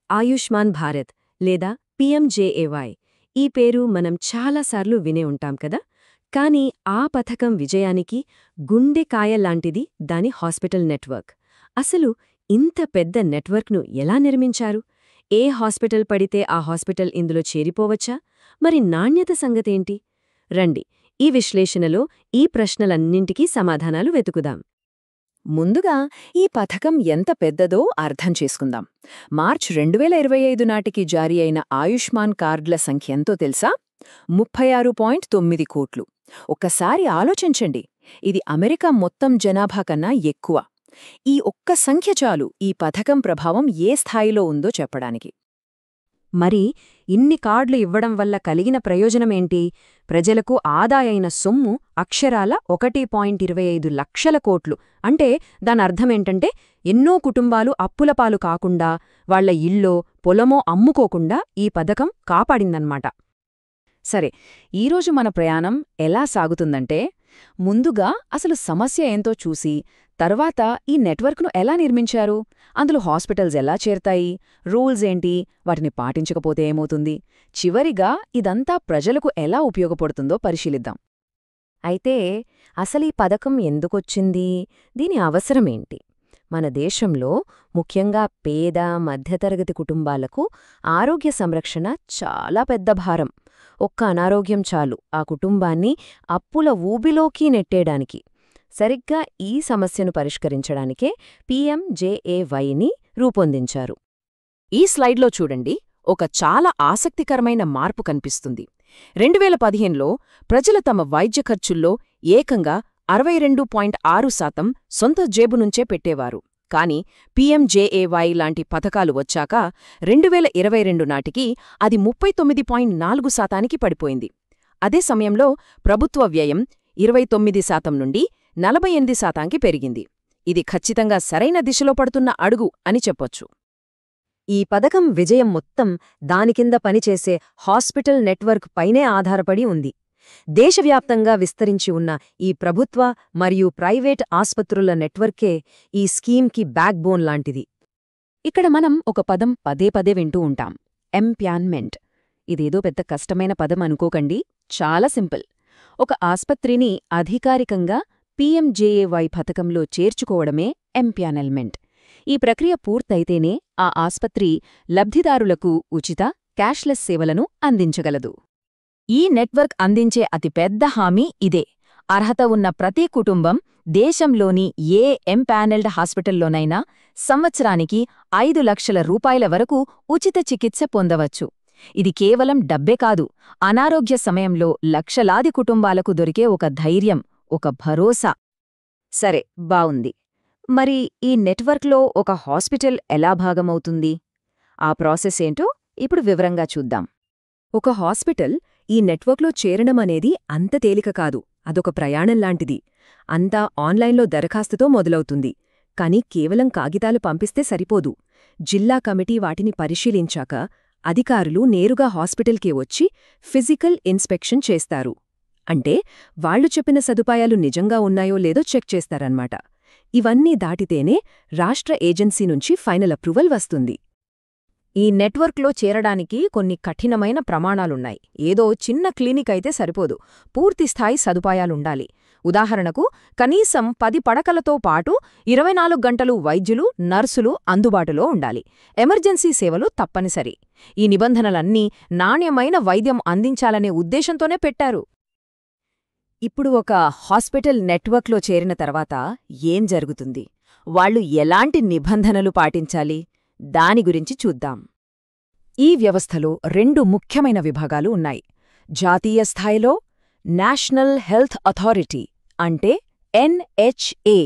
ఆయుష్మాన్ భారత్ లేదా పీఎంజేఏవై ఈ పేరు మనం చాలాసార్లు వినే ఉంటాం కదా. కానీ ఆ పథకం విజయానికి గుండెకాయలాంటిది దాని హాస్పిటల్ నెట్వర్క్. అసలు ఇంత పెద్ద నెట్వర్క్ను ఎలా నిర్మించారు? ఏ హాస్పిటల్ పడితే ఆ హాస్పిటల్ ఇందులో చేరిపోవచ్చా? మరి నాణ్యత సంగతేంటి? రండి, ఈ విశ్లేషణలో ఈ ప్రశ్నలన్నింటికీ సమాధానాలు వెతుకుదాం. ముందుగా ఈ పథకం ఎంత పెద్దదో అర్థం చేసుకుందాం. మార్చ్ 2025 నాటికి జారీ అయిన ఆయుష్మాన్ కార్డుల సంఖ్య ఎంతో తెలుసా? 36.9 కోట్లు. ఒక్కసారి ఆలోచించండి, ఇది అమెరికా మొత్తం జనాభా కన్నా ఎక్కువ. ఈ ఒక్క సంఖ్య చాలు ఈ పథకం ప్రభావం ఏ స్థాయిలో ఉందో చెప్పడానికి. మరి ఇన్ని కార్డులు ఇవ్వడం వల్ల కలిగిన ప్రయోజనమేంటి? ప్రజలకు ఆదాయైన సొమ్ము అక్షరాల 1.25 లక్షల కోట్లు. అంటే దానర్థమేంటంటే ఎన్నో కుటుంబాలు అప్పులపాలు కాకుండా, వాళ్ల ఇల్లో పొలమో అమ్ముకోకుండా ఈ పథకం కాపాడిందన్నమాట. సరే, ఈరోజు మన ప్రయాణం ఎలా సాగుతుందంటే, ముందుగా అసలు సమస్య ఏంతో చూసి, తర్వాత ఈ నెట్వర్క్ను ఎలా నిర్మించారు, అందులో హాస్పిటల్స్ ఎలా చేరతాయి, రూల్స్ ఏంటి, వాటిని పాటించకపోతే ఏమవుతుంది, చివరిగా ఇదంతా ప్రజలకు ఎలా ఉపయోగపడుతుందో పరిశీలిద్దాం. అయితే అసలీ పథకం ఎందుకొచ్చింది? దీని అవసరమేంటి? మన దేశంలో ముఖ్యంగా పేద మధ్యతరగతి కుటుంబాలకు ఆరోగ్య సంరక్షణ చాలా పెద్ద భారం. ఒక్క అనారోగ్యం చాలు ఆ కుటుంబాన్ని అప్పుల ఊబిలోకి నెట్టేయడానికి. సరిగ్గా ఈ సమస్యను పరిష్కరించడానికే పీఎంజేఏవైని రూపొందించారు. ఈ స్లైడ్లో చూడండి, ఒక చాలా ఆసక్తికరమైన మార్పు కనిపిస్తుంది. 2015లో ప్రజలు తమ వైద్య ఖర్చుల్లో ఏకంగా 62.6% సొంత జేబు నుంచే పెట్టేవారు. కాని పీఎంజేఏవై లాంటి పథకాలు వచ్చాక 2022 నాటికి అది 39.4%కి పడిపోయింది. అదే సమయంలో ప్రభుత్వ వ్యయం 29% నుండి 48%కి పెరిగింది. ఇది ఖచ్చితంగా సరైన దిశలో పడుతున్న అడుగు అని చెప్పొచ్చు. ఈ పథకం విజయం మొత్తం దానికింద పనిచేసే హాస్పిటల్ నెట్వర్క్ పైనే ఆధారపడి ఉంది. దేశవ్యాప్తంగా విస్తరించి ఉన్న ఈ ప్రభుత్వ మరియు ప్రైవేట్ ఆస్పత్రుల నెట్వర్కే ఈ స్కీమ్కి బ్యాక్బోన్ లాంటిది. ఇక్కడ మనం ఒక పదం పదే పదే వింటూ ఉంటాం, ఎంపాన్మెంట్. ఇదేదో పెద్ద కష్టమైన పదం అనుకోకండి, చాలా సింపుల్. ఒక ఆస్పత్రిని అధికారికంగా పీఎంజేఏవై పథకంలో చేర్చుకోవడమే ఎంపానెల్మెంట్. ఈ ప్రక్రియ పూర్తయితేనే ఆ ఆస్పత్రి లబ్ధిదారులకు ఉచిత, క్యాష్లెస్ సేవలను అందించగలదు. ఈ నెట్వర్క్ అందించే అతిపెద్ద హామీ ఇదే. అర్హత ఉన్న ప్రతి కుటుంబం దేశంలోని ఏ ఎంపానెల్డ్ హాస్పిటల్లోనైనా సంవత్సరానికి 5 లక్షల రూపాయల వరకు ఉచిత చికిత్స పొందవచ్చు. ఇది కేవలం డబ్బే కాదు, అనారోగ్య సమయంలో లక్షలాది కుటుంబాలకు దొరికే ఒక ధైర్యం, ఒక భరోసా. సరే, బావుంది. మరి ఈ నెట్వర్క్లో ఒక హాస్పిటల్ ఎలా భాగమవుతుంది? ఆ ప్రాసెస్ ఏంటో ఇప్పుడు వివరంగా చూద్దాం. ఒక హాస్పిటల్ ఈ నెట్వర్క్లో చేరడమనేది అంత తేలిక కాదు. అదొక ప్రయాణంలాంటిది. అంతా ఆన్లైన్లో దరఖాస్తుతో మొదలవుతుంది. కాని కేవలం కాగితాలు పంపిస్తే సరిపోదు. జిల్లా కమిటీ వాటిని పరిశీలించాక అధికారులు నేరుగా హాస్పిటల్కే వచ్చి ఫిజికల్ ఇన్స్పెక్షన్ చేస్తారు. అంటే వాళ్లు చెప్పిన సదుపాయాలు నిజంగా ఉన్నాయో లేదో చెక్ చేస్తారన్నమాట. ఇవన్నీ దాటితేనే రాష్ట్ర ఏజెన్సీ నుంచి ఫైనల్ అప్రూవల్ వస్తుంది. ఈ నెట్వర్క్లో చేరడానికి కొన్ని కఠినమైన ప్రమాణాలున్నాయి. ఏదో చిన్న క్లినిక్ అయితే సరిపోదు, పూర్తిస్థాయి సదుపాయాలుండాలి. ఉదాహరణకు, కనీసం 10 పడకలతో పాటు 24 గంటలు వైద్యులు, నర్సులు అందుబాటులో ఉండాలి. ఎమర్జెన్సీ సేవలు తప్పనిసరి. ఈ నిబంధనలన్నీ నాణ్యమైన వైద్యం అందించాలనే ఉద్దేశంతోనే పెట్టారు. ఇప్పుడు ఒక హాస్పిటల్ నెట్వర్క్లో చేరిన తర్వాత ఏం జరుగుతుంది? వాళ్లు ఎలాంటి నిబంధనలు పాటించాలి? దాని గురించి చూద్దాం. ఈ వ్యవస్థలో 2 ముఖ్యమైన విభాగాలు ఉన్నాయి. జాతీయ స్థాయిలో నేషనల్ హెల్త్ అథారిటీ అంటే NHA.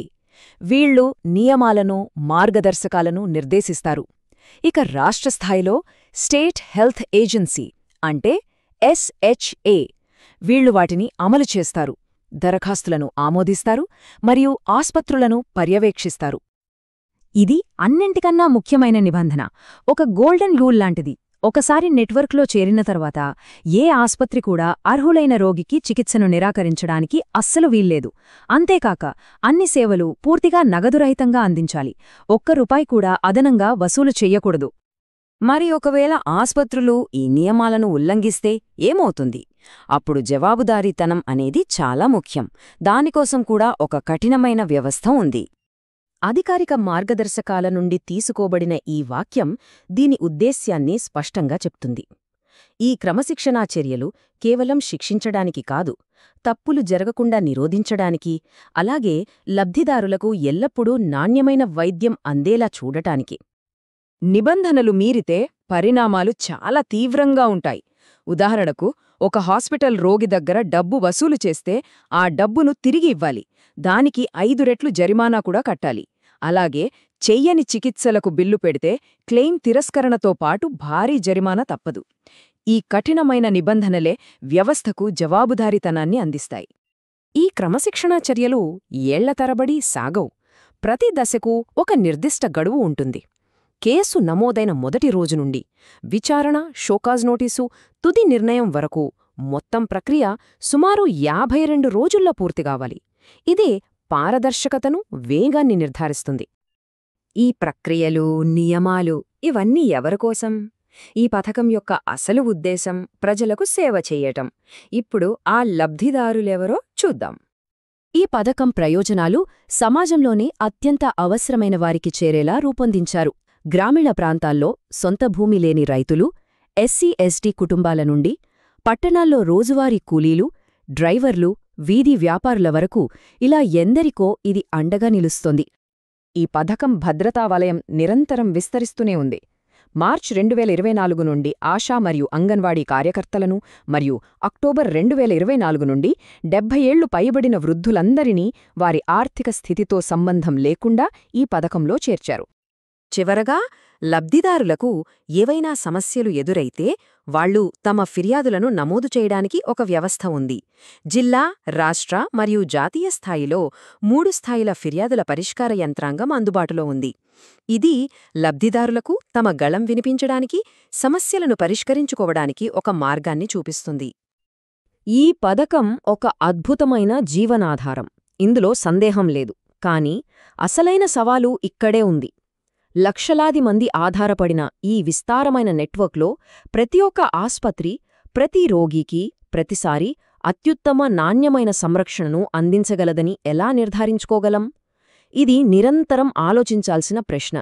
వీళ్లు నియమాలను, మార్గదర్శకాలను నిర్దేశిస్తారు. ఇక రాష్ట్ర స్థాయిలో స్టేట్ హెల్త్ ఏజెన్సీ అంటే SHA. వీళ్లు వాటిని అమలు చేస్తారు, దరఖాస్తులను ఆమోదిస్తారు మరియు ఆస్పత్రులను పర్యవేక్షిస్తారు. ఇది అన్నింటికన్నా ముఖ్యమైన నిబంధన, ఒక గోల్డెన్ రూల్ లాంటిది. ఒకసారి నెట్వర్క్లో చేరిన తర్వాత ఏ ఆస్పత్రి కూడా అర్హులైన రోగికి చికిత్సను నిరాకరించడానికి అస్సలు వీల్లేదు. అంతేకాక అన్ని సేవలు పూర్తిగా నగదురహితంగా అందించాలి. ఒక్క రూపాయి కూడా అదనంగా వసూలు చెయ్యకూడదు. మరి ఒకవేళ ఆస్పత్రులు ఈ నియమాలను ఉల్లంఘిస్తే ఏమవుతుంది? అప్పుడు జవాబుదారీతనం అనేది చాలా ముఖ్యం. దానికోసం కూడా ఒక కఠినమైన వ్యవస్థ ఉంది. అధికారిక మార్గదర్శకాల నుండి తీసుకోబడిన ఈ వాక్యం దీని ఉద్దేశ్యాన్ని స్పష్టంగా చెప్తుంది. ఈ క్రమశిక్షణా చర్యలు కేవలం శిక్షించడానికి కాదు, తప్పులు జరగకుండా నిరోధించడానికి, అలాగే లబ్ధిదారులకు ఎల్లప్పుడూ నాణ్యమైన వైద్యం అందేలా చూడటానికి. నిబంధనలు మీరితే పరిణామాలు చాలా తీవ్రంగా ఉంటాయి. ఉదాహరణకు, ఒక హాస్పిటల్ రోగి దగ్గర డబ్బు వసూలు చేస్తే ఆ డబ్బును తిరిగి ఇవ్వాలి. దానికి 5 రెట్లు జరిమానా కూడా కట్టాలి. అలాగే చెయ్యని చికిత్సలకు బిల్లు పెడితే క్లెయిమ్ తిరస్కరణతో పాటు భారీ జరిమానా తప్పదు. ఈ కఠినమైన నిబంధనలే వ్యవస్థకు జవాబుదారీతనాన్ని అందిస్తాయి. ఈ క్రమశిక్షణా చర్యలు ఏళ్ల తరబడి సాగవు. ప్రతి దశకు ఒక నిర్దిష్ట గడువు ఉంటుంది. కేసు నమోదైన మొదటి రోజు నుండి విచారణ, షోకాజ్ నోటీసు, తుది నిర్ణయం వరకు మొత్తం ప్రక్రియ సుమారు 52 రోజుల్లో పూర్తిగావాలి. ఇదే పారదర్శకతను, వేగాన్ని నిర్ధారిస్తుంది. ఈ ప్రక్రియలు, నియమాలు ఇవన్నీ ఎవరికోసం? ఈ పథకం యొక్క అసలు ఉద్దేశం ప్రజలకు సేవ చెయ్యటం. ఇప్పుడు ఆ లబ్ధిదారులెవరో చూద్దాం. ఈ పథకం ప్రయోజనాలు సమాజంలోనే అత్యంత అవసరమైన వారికి చేరేలా రూపొందించారు. గ్రామీణ ప్రాంతాల్లో సొంత భూమి లేని రైతులు, ఎస్సీ ఎస్టీ కుటుంబాల నుండి పట్టణాల్లో రోజువారీ కూలీలు, డ్రైవర్లు, వీధి వ్యాపారుల వరకు ఇలా ఎందరికో ఇది అండగా నిలుస్తోంది. ఈ పథకం భద్రతా వలయం నిరంతరం విస్తరిస్తూనే ఉంది. మార్చ్ 2024 నుండి ఆశా మరియు అంగన్వాడీ కార్యకర్తలను మరియు అక్టోబర్ 2024 నుండి 70 ఏళ్లు పైబడిన వృద్ధులందరినీ వారి ఆర్థిక స్థితితో సంబంధం లేకుండా ఈ పథకంలో చేర్చారు. చివరగా, లబ్ధిదారులకు ఏవైనా సమస్యలు ఎదురైతే వాళ్లు తమ ఫిర్యాదులను నమోదు చేయడానికి ఒక వ్యవస్థ ఉంది. జిల్లా, రాష్ట్ర మరియు జాతీయ స్థాయిలో 3 స్థాయిల ఫిర్యాదుల పరిష్కార యంత్రాంగం అందుబాటులో ఉంది. ఇది లబ్ధిదారులకు తమ గళం వినిపించడానికి, సమస్యలను పరిష్కరించుకోవడానికి ఒక మార్గాన్ని చూపిస్తుంది. ఈ పథకం ఒక అద్భుతమైన జీవనాధారం, ఇందులో సందేహం లేదు. కానీ అసలైన సవాలు ఇక్కడే ఉంది. లక్షలాది మంది ఆధారపడిన ఈ విస్తారమైన నెట్వర్క్లో ప్రతి ఒక్క ఆస్పత్రి, ప్రతి రోగికి ప్రతిసారి అత్యుత్తమ నాణ్యమైన సంరక్షణను అందించగలదని ఎలా నిర్ధారించుకోగలం? ఇది నిరంతరం ఆలోచించాల్సిన ప్రశ్న.